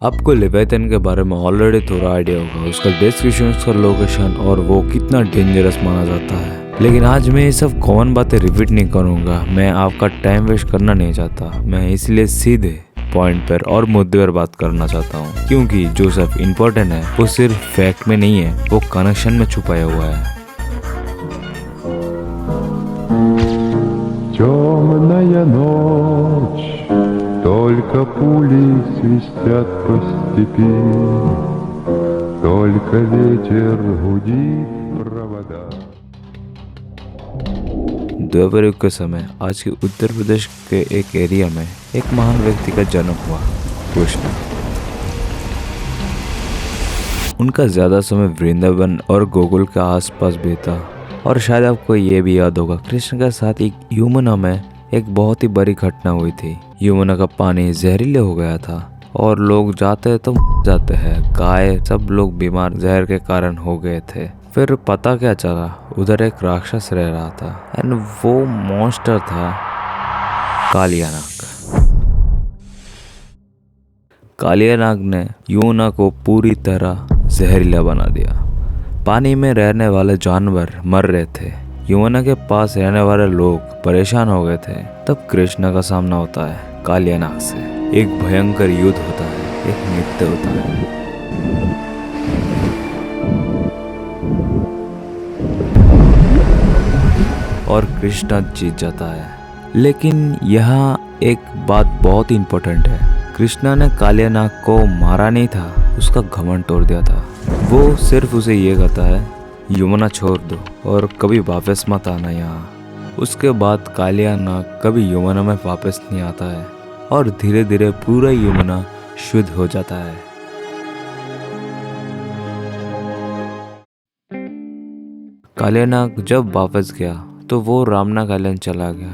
आपको लेविथन के बारे में ऑलरेडी थोड़ा आइडिया होगा, उसका डिस्क्रिप्शन, उसका लोकेशन और वो कितना डेंजरस माना जाता है। लेकिन आज मैं ये सब कॉमन बातें रिपीट नहीं करूँगा, मैं आपका टाइम वेस्ट करना नहीं चाहता। मैं इसलिए सीधे पॉइंट पर और मुद्दे पर बात करना चाहता हूँ, क्योंकि जो सब इम्पोर्टेंट है वो सिर्फ फैक्ट में नहीं है, वो कनेक्शन में छुपाया हुआ है। Темная ночь, только пули свистят по степи, только ветер гудит провода. द्वापर युग के समय आज के उत्तर प्रदेश के एक एरिया में एक महान व्यक्ति का जन्म हुआ, कृष्ण। उनका ज़्यादा समय वृंदावन और गोकुल के आसपास बीता। और शायद आपको ये भी याद होगा, कृष्ण के साथ एक यमुना में एक बहुत ही बड़ी घटना हुई थी। यमुना का पानी जहरीले हो गया था और लोग जाते तो जाते हैं, गाय सब लोग बीमार जहर के कारण हो गए थे। फिर पता क्या चला, उधर एक राक्षस रह रहा था एंड वो मॉन्स्टर था कालियानाग। कालियानाग ने यमुना को पूरी तरह जहरीला बना दिया। पानी में रहने वाले जानवर मर रहे थे, यमुना के पास रहने वाले लोग परेशान हो गए थे। तब कृष्ण का सामना होता है कालियानाग से। एक भयंकर युद्ध होता है, एक नृत्य होता है। और कृष्ण जीत जाता है। लेकिन यहाँ एक बात बहुत इंपॉर्टेंट है, कृष्णा ने कालियानाग को मारा नहीं था, उसका घमंड तोड़ दिया था। वो सिर्फ उसे ये कहता है, यमुना छोड़ दो और कभी वापस मत आना यहाँ। उसके बाद कालियानाग कभी यमुना में वापस नहीं आता है और धीरे धीरे पूरा यमुना शुद्ध हो जाता है। कालियानाग जब वापस गया तो वो रामनाग आइलैंड चला गया,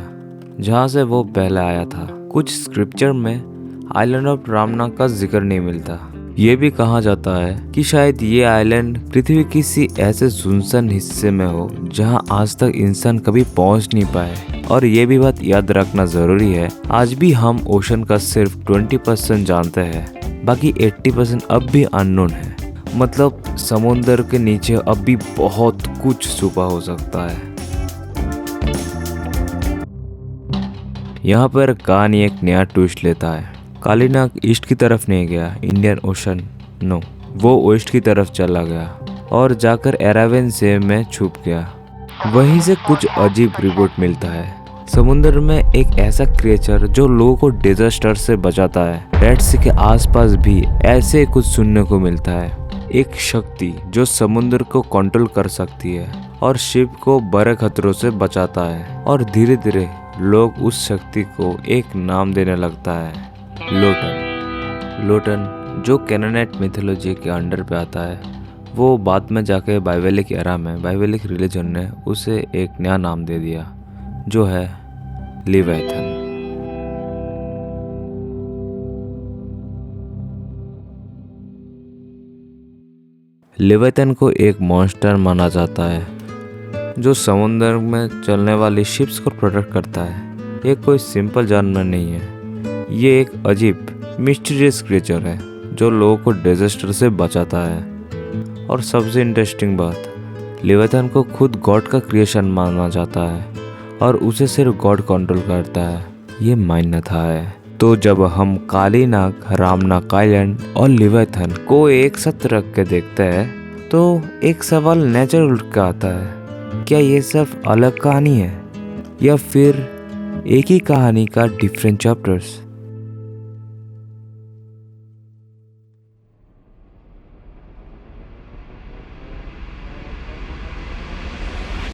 जहाँ से वो पहले आया था। कुछ स्क्रिप्चर में आइलैंड ऑफ रामनाग का जिक्र नहीं मिलता। ये भी कहा जाता है कि शायद ये आइलैंड पृथ्वी किसी ऐसे सुनसान हिस्से में हो जहां आज तक इंसान कभी पहुंच नहीं पाए। और ये भी बात याद रखना जरूरी है, आज भी हम ओशन का सिर्फ 20% जानते हैं, बाकी 80% अब भी अननोन है। मतलब समुद्र के नीचे अब भी बहुत कुछ छुपा हो सकता है। यहाँ पर कहानी एक नया ट्विस्ट लेता है। कालियानाग ईस्ट की तरफ नहीं गया, इंडियन ओशन नो, वो वेस्ट की तरफ चला गया और जाकर अरेबियन सी में छुप गया। वहीं से कुछ अजीब रिपोर्ट मिलता है। समुद्र में एक ऐसा क्रिएचर जो लोगों को डिजास्टर से बचाता है। रेड सी के आसपास भी ऐसे कुछ सुनने को मिलता है। एक शक्ति जो समुद्र को कंट्रोल कर सकती है और शिप को बड़े खतरों से बचाता है। और धीरे धीरे लोग उस शक्ति को एक नाम देने लगता है, लोटन। लोटन जो कैनानाइट मिथोलॉजी के अंडर पे आता है, वो बाद में जाके बाइबलिक एरा में बाइबलिक रिलीजन ने उसे एक नया नाम दे दिया, जो है लेविथन। लेविथन को एक मॉन्स्टर माना जाता है जो समुद्र में चलने वाली शिप्स को प्रोटेक्ट करता है। ये कोई सिंपल जानवर नहीं है, ये एक अजीब मिस्टीरियस क्रिएचर है जो लोगों को डिजास्टर से बचाता है। और सबसे इंटरेस्टिंग बात, लेविथन को खुद गॉड का क्रिएशन माना जाता है और उसे सिर्फ गॉड कंट्रोल करता है, ये मान्यता है। तो जब हम कालियानाग, रामनाग आइलैंड और लेविथन को एक साथ रख के देखते हैं तो एक सवाल नेचुरल उठ के आता है, क्या ये सब अलग कहानी है या फिर एक ही कहानी का डिफरेंट चैप्टर्स?